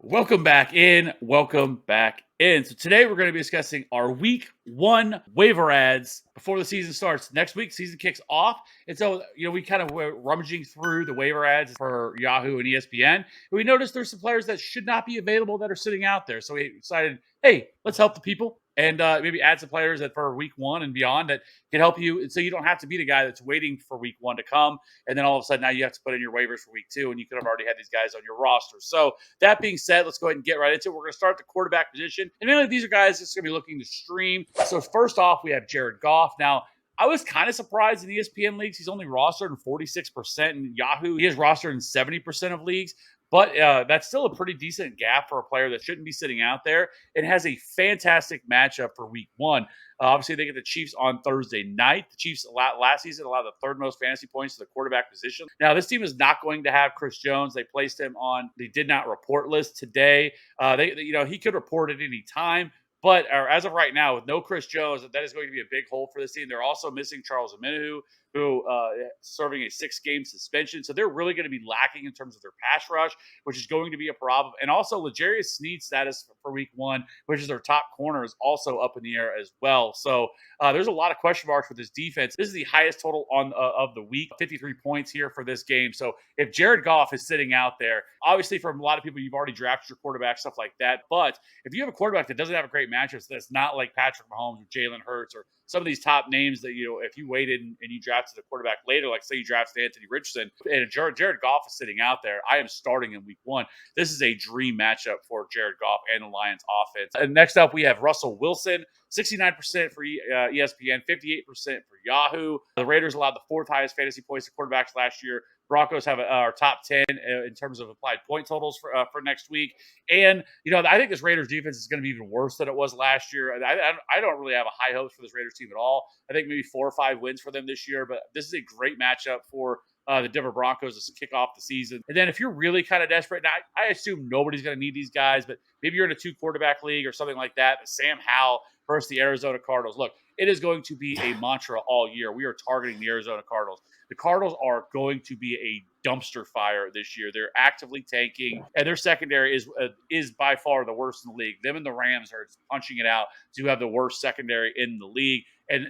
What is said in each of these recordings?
Welcome back in. Welcome back in. So today we're going to be discussing our week one waiver ads before the season starts. Next week, season kicks off. And so, we kind of were rummaging through the waiver ads for Yahoo and ESPN. And we noticed there's some players that should not be available that are sitting out there. So we decided, hey, let's help the people and maybe add some players that for week one and beyond that can help you. So you don't have to be the guy that's waiting for week one to come. And then all of a sudden now you have to put in your waivers for week two and you could have already had these guys on your roster. So that being said, let's go ahead and get right into it. We're going to start the quarterback position. And mainly these are guys that's going to be looking to stream. So first off, we have Jared Goff. Now, I was kind of surprised in ESPN leagues. He's only rostered in 46%. In Yahoo, he is rostered in 70% of leagues. But that's still a pretty decent gap for a player that shouldn't be sitting out there. It has a fantastic matchup for week one. Obviously, they get the Chiefs on Thursday night. The Chiefs last season allowed the third most fantasy points to the quarterback position. Now, this team is not going to have Chris Jones. They placed him on the did not report list today. He could report at any time. But as of right now, with no Chris Jones, that is going to be a big hole for this team. They're also missing Charles Omenihu, who serving a 6-game suspension. So they're really going to be lacking in terms of their pass rush, which is going to be a problem. And also, L'Jarius Sneed's status for week one, which is their top corner, is also up in the air as well. So there's a lot of question marks with this defense. This is the highest total on of the week, 53 points here for this game. So if Jared Goff is sitting out there, obviously from a lot of people, you've already drafted your quarterback, stuff like that. But if you have a quarterback that doesn't have a great matchup, that's not like Patrick Mahomes or Jalen Hurts or some of these top names that, if you waited and you drafted a quarterback later, like say you drafted Anthony Richardson and Jared Goff is sitting out there, I am starting in week one. This is a dream matchup for Jared Goff and the Lions offense. And next up, we have Russell Wilson, 69% for ESPN, 58% for Yahoo. The Raiders allowed the fourth highest fantasy points to quarterbacks last year. Broncos have our top 10 in terms of applied point totals for next week. And, I think this Raiders defense is going to be even worse than it was last year. I don't really have a high hopes for this Raiders team at all. I think maybe 4 or 5 wins for them this year, but this is a great matchup for the Denver Broncos to kick off the season. And then if you're really kind of desperate, now I assume nobody's going to need these guys, but maybe you're in a 2-quarterback league or something like that. Sam Howell versus the Arizona Cardinals. Look, it is going to be a mantra all year. We are targeting the Arizona Cardinals. The Cardinals are going to be a dumpster fire this year. They're actively tanking, and their secondary is by far the worst in the league. Them and the Rams are punching it out to have the worst secondary in the league. And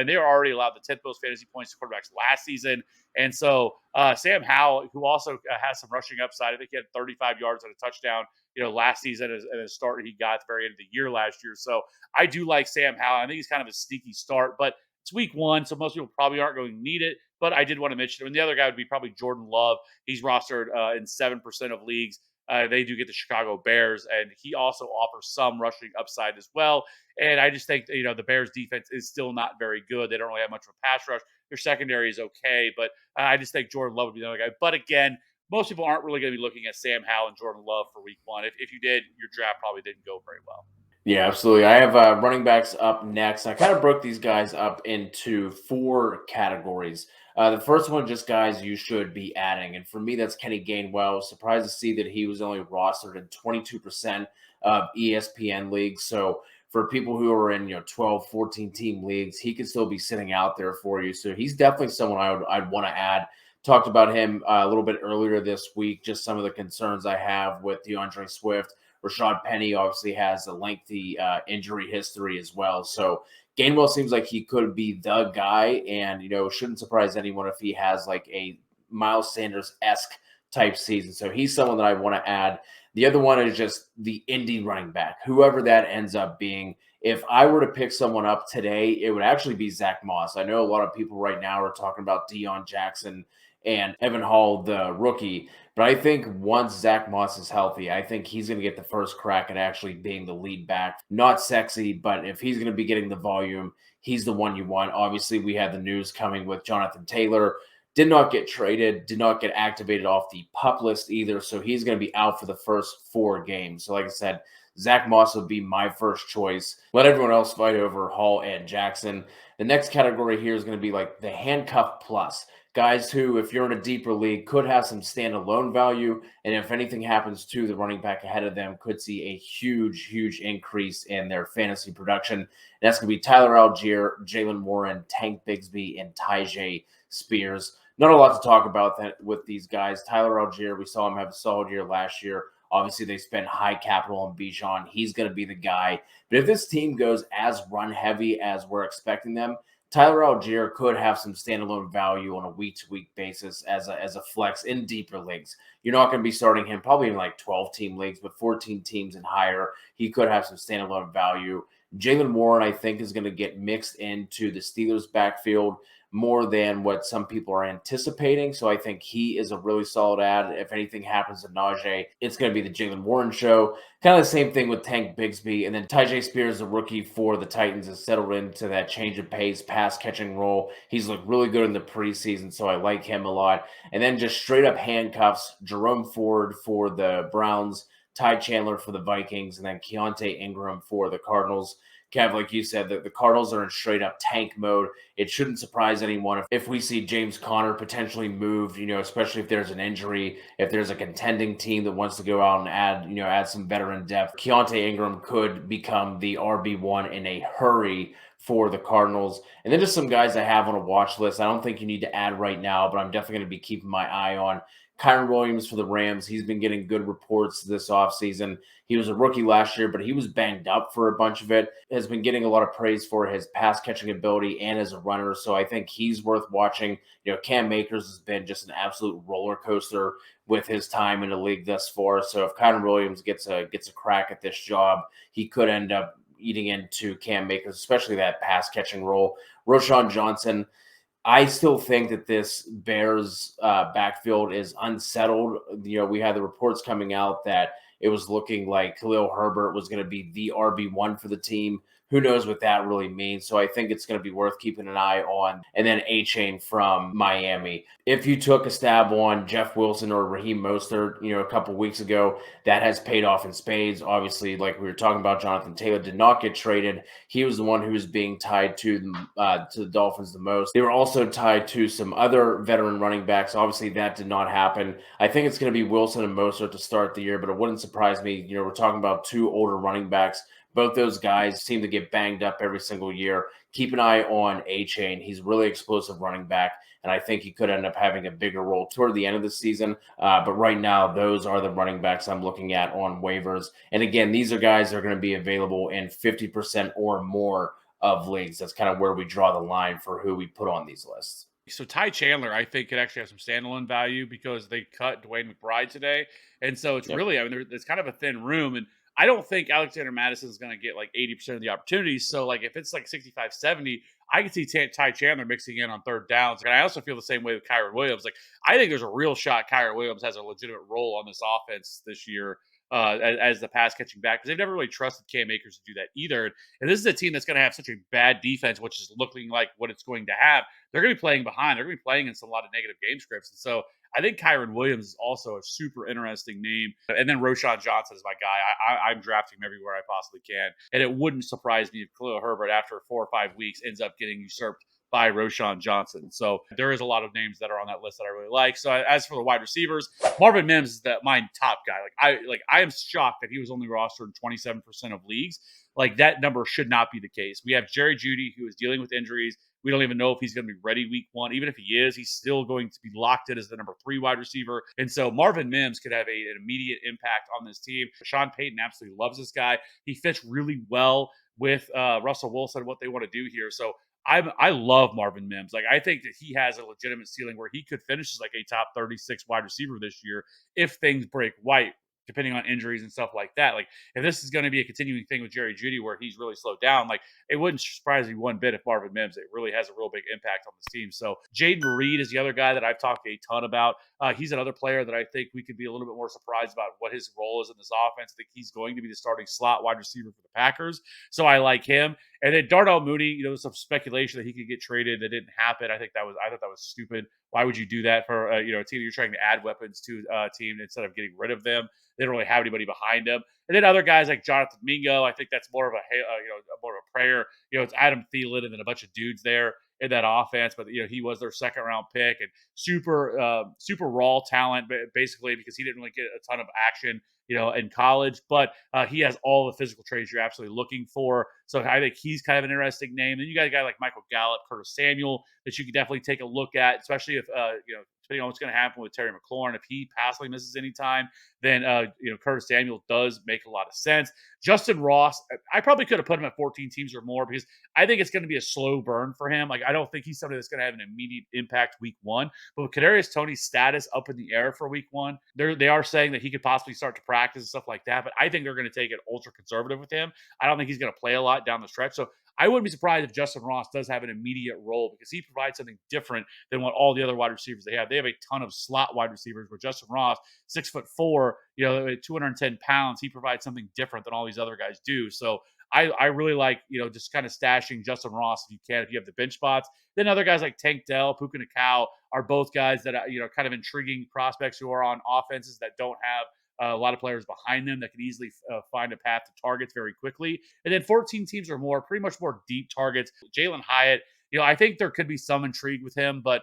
they are already allowed the 10th most fantasy points to quarterbacks last season. And so Sam Howell, who also has some rushing upside, I think he had 35 yards and a touchdown, last season as a start he got at the very end of the year last year. So I do like Sam Howell. I think he's kind of a sneaky start, but it's week one, so most people probably aren't going to need it. But I did want to mention him. And the other guy would be probably Jordan Love. He's rostered in 7% of leagues. They do get the Chicago Bears, and he also offers some rushing upside as well. And I just think, the Bears defense is still not very good. They don't really have much of a pass rush. Their secondary is okay, but I just think Jordan Love would be the other guy. But again, most people aren't really going to be looking at Sam Howell and Jordan Love for week one. If you did, your draft probably didn't go very well. Yeah, absolutely. I have running backs up next. I kind of broke these guys up into 4 categories. The first one, just guys you should be adding. And for me, that's Kenny Gainwell. Surprised to see that he was only rostered in 22% of ESPN leagues. So for people who are in 12, 14 team leagues, he could still be sitting out there for you. So he's definitely someone I'd want to add. Talked about him a little bit earlier this week, just some of the concerns I have with DeAndre Swift. Rashad Penny obviously has a lengthy injury history as well. So Gainwell seems like he could be the guy, and, shouldn't surprise anyone if he has like a Miles Sanders-esque type season. So he's someone that I want to add. The other one is just the Indy running back, whoever that ends up being. If I were to pick someone up today, it would actually be Zach Moss. I know a lot of people right now are talking about Deion Jackson and Evan Hall, the rookie. But I think once Zach Moss is healthy, I think he's going to get the first crack at actually being the lead back. Not sexy, but if he's going to be getting the volume, he's the one you want. Obviously, we had the news coming with Jonathan Taylor. Did not get traded, did not get activated off the PUP list either. So he's going to be out for the first 4 games. So like I said, Zach Moss would be my first choice. Let everyone else fight over Hall and Jackson. The next category here is going to be like the handcuff plus. Guys who, if you're in a deeper league, could have some standalone value. And if anything happens to the running back ahead of them, could see a huge, huge increase in their fantasy production. And that's going to be Tyler Algier, Jalen Warren, Tank Bigsby, and Tyjae Spears. Not a lot to talk about that with these guys. Tyler Algier, we saw him have a solid year last year. Obviously, they spend high capital on Bijan. He's going to be the guy. But if this team goes as run heavy as we're expecting them, Tyler Algier could have some standalone value on a week to week basis as a flex in deeper leagues. You're not going to be starting him probably in like 12-team leagues, but 14 teams and higher. He could have some standalone value. Jalen Warren, I think, is going to get mixed into the Steelers' backfield more than what some people are anticipating. So I think he is a really solid ad. If anything happens to Najee, it's going to be the Jalen Warren show. Kind of the same thing with Tank Bigsby. And then Tyjae Spears, the rookie for the Titans, has settled into that change of pace, pass catching role. He's looked really good in the preseason, so I like him a lot. And then just straight up handcuffs, Jerome Ford for the Browns, Ty Chandler for the Vikings, and then Keontae Ingram for the Cardinals. Kev, like you said, the Cardinals are in straight up tank mode. It shouldn't surprise anyone if we see James Conner potentially moved, especially if there's an injury, if there's a contending team that wants to go out and add some veteran depth. Keontae Ingram could become the RB1 in a hurry for the Cardinals. And then just some guys I have on a watch list. I don't think you need to add right now, but I'm definitely going to be keeping my eye on. Kyren Williams for the Rams. He's been getting good reports this offseason. He was a rookie last year, but he was banged up for a bunch of it. Has been getting a lot of praise for his pass catching ability and as a runner. So I think he's worth watching. Cam Akers has been just an absolute roller coaster with his time in the league thus far. So if Kyren Williams gets a crack at this job, he could end up eating into Cam Akers, especially that pass catching role. Roschon Johnson, I still think that this Bears backfield is unsettled. We had the reports coming out that it was looking like Khalil Herbert was going to be the RB1 for the team. Who knows what that really means? So I think it's going to be worth keeping an eye on. And then A-Chain from Miami. If you took a stab on Jeff Wilson or Raheem Mostert, a couple weeks ago, that has paid off in spades. Obviously, like we were talking about, Jonathan Taylor did not get traded. He was the one who was being tied to the Dolphins the most. They were also tied to some other veteran running backs. Obviously, that did not happen. I think it's going to be Wilson and Mostert to start the year, but it wouldn't surprise me. We're talking about two older running backs. Both those guys seem to get banged up every single year. Keep an eye on A-Chain. He's really explosive running back, and I think he could end up having a bigger role toward the end of the season. But right now, those are the running backs I'm looking at on waivers. And again, these are guys that are going to be available in 50% or more of leagues. That's kind of where we draw the line for who we put on these lists. So Ty Chandler, I think, could actually have some standalone value because they cut Dwayne McBride today, and so it's Yep. really, it's kind of a thin room, and I don't think Alexander Madison is going to get like 80% of the opportunities. So like if it's like 65, 70, I can see Ty Chandler mixing in on third downs. And I also feel the same way with Kyron Williams. Like I think there's a real shot Kyron Williams has a legitimate role on this offense this year. As the pass catching back, because they've never really trusted Cam Akers to do that either. And this is a team that's going to have such a bad defense, which is looking like what it's going to have. They're going to be playing behind. They're going to be playing in a lot of negative game scripts. And so I think Kyron Williams is also a super interesting name. And then Roschon Johnson is my guy. I'm drafting him everywhere I possibly can. And it wouldn't surprise me if Khalil Herbert, after 4 or 5 weeks, ends up getting usurped by Roschon Johnson. So there is a lot of names that are on that list that I really like. So as for the wide receivers, Marvin Mims is my top guy. I am shocked that he was only rostered in 27% of leagues. Like that number should not be the case. We have Jerry Jeudy, who is dealing with injuries. We don't even know if he's going to be ready week 1. Even if he is, he's still going to be locked in as the number 3 wide receiver. And so Marvin Mims could have an immediate impact on this team. Sean Payton absolutely loves this guy. He fits really well with Russell Wilson, what they want to do here. So I love Marvin Mims. Like I think that he has a legitimate ceiling where he could finish as like a top 36 wide receiver this year if things break right, depending on injuries and stuff like that. Like if this is going to be a continuing thing with Jerry Jeudy where he's really slowed down, like it wouldn't surprise me one bit if Marvin Mims, it really has a real big impact on this team. So Jaden Reed is the other guy that I've talked a ton about. He's another player that I think we could be a little bit more surprised about what his role is in this offense. I think he's going to be the starting slot wide receiver for the Packers. So I like him. And then Darnell Mooney, there's some speculation that he could get traded. That didn't happen. I thought that was stupid. Why would you do that for a team you're trying to add weapons to a team instead of getting rid of them? They don't really have anybody behind them. And then other guys like Jonathan Mingo, I think that's more of more of a prayer. It's Adam Thielen and then a bunch of dudes there in that offense. But he was their second round pick and super raw talent, basically because he didn't really get a ton of action in college, but he has all the physical traits you're absolutely looking for. So I think he's kind of an interesting name. Then you got a guy like Michael Gallup, Curtis Samuel that you could definitely take a look at, especially if depending on what's going to happen with Terry McLaurin. If he possibly misses any time, then Curtis Samuel does make a lot of sense. Justin Ross, I probably could have put him at 14 teams or more because I think it's going to be a slow burn for him. Like, I don't think he's somebody that's going to have an immediate impact week one. But with Kadarius Toney's status up in the air for week one, they are saying that he could possibly start to practice and stuff like that. But I think they're going to take it ultra conservative with him. I don't think he's going to play a lot down the stretch. So I wouldn't be surprised if Justin Ross does have an immediate role because he provides something different than what all the other wide receivers they have. They have a ton of slot wide receivers, where Justin Ross, 6'4", 210 pounds, he provides something different than all these other guys do. So I really like, just kind of stashing Justin Ross if you can, if you have the bench spots. Then other guys like Tank Dell, Puka Nakau are both guys that, kind of intriguing prospects who are on offenses that don't have a lot of players behind them that can easily find a path to targets very quickly. And then 14 teams or more, pretty much more deep targets. Jalen Hyatt, I think there could be some intrigue with him, but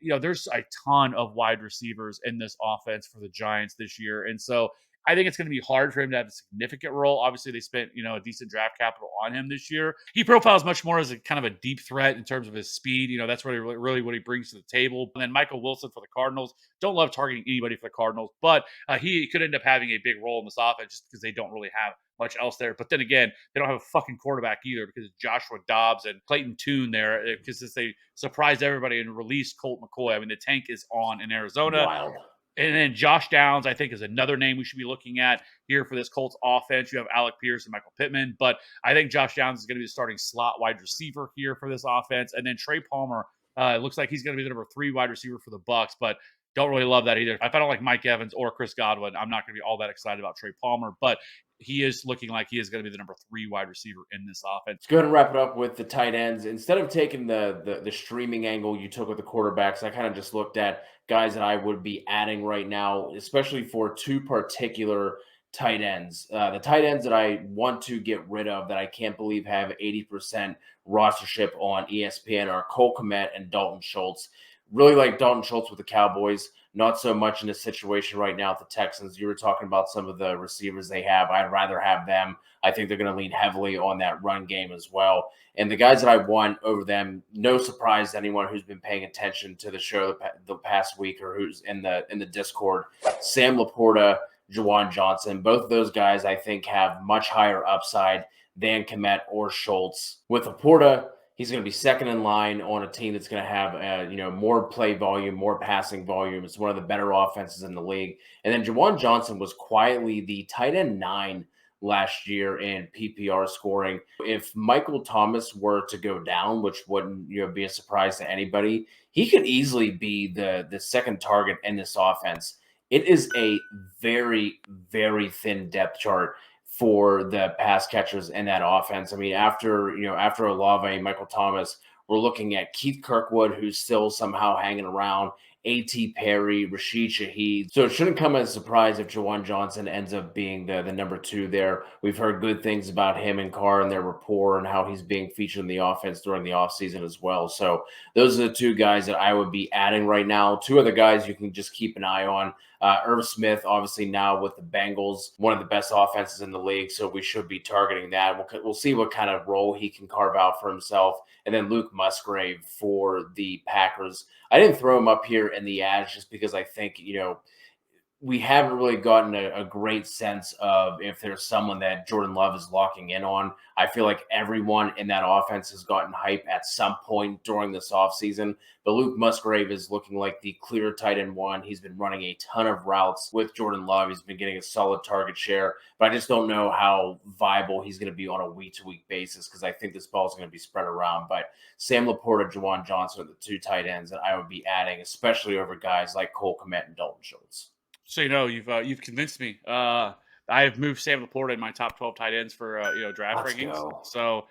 there's a ton of wide receivers in this offense for the Giants this year. And so I think it's going to be hard for him to have a significant role. Obviously, they spent, a decent draft capital on him this year. He profiles much more as a kind of a deep threat in terms of his speed. That's really what he brings to the table. And then Michael Wilson for the Cardinals. Don't love targeting anybody for the Cardinals, but he could end up having a big role in this offense just because they don't really have much else there. But then again, they don't have a fucking quarterback either because Joshua Dobbs and Clayton Tune there, because they surprised everybody and released Colt McCoy. I mean, the tank is on in Arizona. Wild. And then Josh Downs, I think, is another name we should be looking at here for this Colts offense. You have Alec Pierce and Michael Pittman, but I think Josh Downs is going to be the starting slot wide receiver here for this offense. And then Trey Palmer, it looks like he's going to be the number 3 wide receiver for the Bucs, but don't really love that either. If I don't like Mike Evans or Chris Godwin, I'm not going to be all that excited about Trey Palmer, but he is looking like he is going to be the number 3 wide receiver in this offense. Let's go ahead and wrap it up with the tight ends. Instead of taking the streaming angle you took with the quarterbacks, I kind of just looked at guys that I would be adding right now, especially for 2 particular tight ends. The tight ends that I want to get rid of that I can't believe have 80% rostership on ESPN are Cole Kmet and Dalton Schultz. Really like Dalton Schultz with the Cowboys. Not so much in a situation right now with the Texans. You were talking about some of the receivers they have. I'd rather have them. I think they're going to lean heavily on that run game as well. And the guys that I want over them, no surprise to anyone who's been paying attention to the show the past week or who's in the Discord, Sam Laporta, Juwan Johnson. Both of those guys I think have much higher upside than Kmet or Schultz. With Laporta, he's going to be second in line on a team that's going to have, more play volume, more passing volume. It's one of the better offenses in the league. And then Juwan Johnson was quietly the tight end 9 last year in PPR scoring. If Michael Thomas were to go down, which wouldn't be a surprise to anybody, he could easily be the second target in this offense. It is a very, very thin depth chart for the pass catchers in that offense. I mean, after Olave and Michael Thomas, we're looking at Keith Kirkwood, who's still somehow hanging around, A.T. Perry, Rashid Shaheed. So it shouldn't come as a surprise if Juwan Johnson ends up being the number 2 there. We've heard good things about him and Carr and their rapport and how he's being featured in the offense during the offseason as well. So those are the 2 guys that I would be adding right now. 2 other guys you can just keep an eye on. Irv Smith, obviously now with the Bengals, one of the best offenses in the league, so we should be targeting that. We'll see what kind of role he can carve out for himself. And then Luke Musgrave for the Packers. I didn't throw him up here in the ads just because I think, we haven't really gotten a great sense of if there's someone that Jordan Love is locking in on. I feel like everyone in that offense has gotten hype at some point during this offseason. But Luke Musgrave is looking like the clear tight end 1. He's been running a ton of routes with Jordan Love. He's been getting a solid target share. But I just don't know how viable he's going to be on a week-to-week basis because I think this ball is going to be spread around. But Sam Laporta, Juwan Johnson are the 2 tight ends that I would be adding, especially over guys like Cole Kmet and Dalton Schultz. So you've convinced me. I have moved Sam Laporta in my top 12 tight ends for draft rankings. Go. So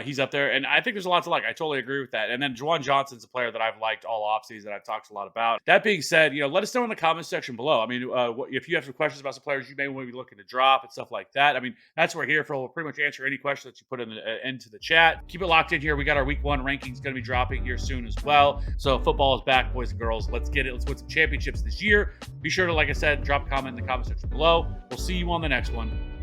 he's up there, and I think there's a lot to like. I totally agree with that. And then Juwan Johnson's a player that I've liked all offseason that I've talked a lot about. That being said, let us know in the comments section below. I mean, if you have some questions about some players you may want to be looking to drop and stuff like that. I mean, that's what we're here for. We'll pretty much answer any question that you put into the chat. Keep it locked in here. We got our week 1 rankings going to be dropping here soon as well. So football is back, boys and girls. Let's get it. Let's win some championships this year. Be sure to, like I said, drop a comment in the comment section below. We'll see you on the next one.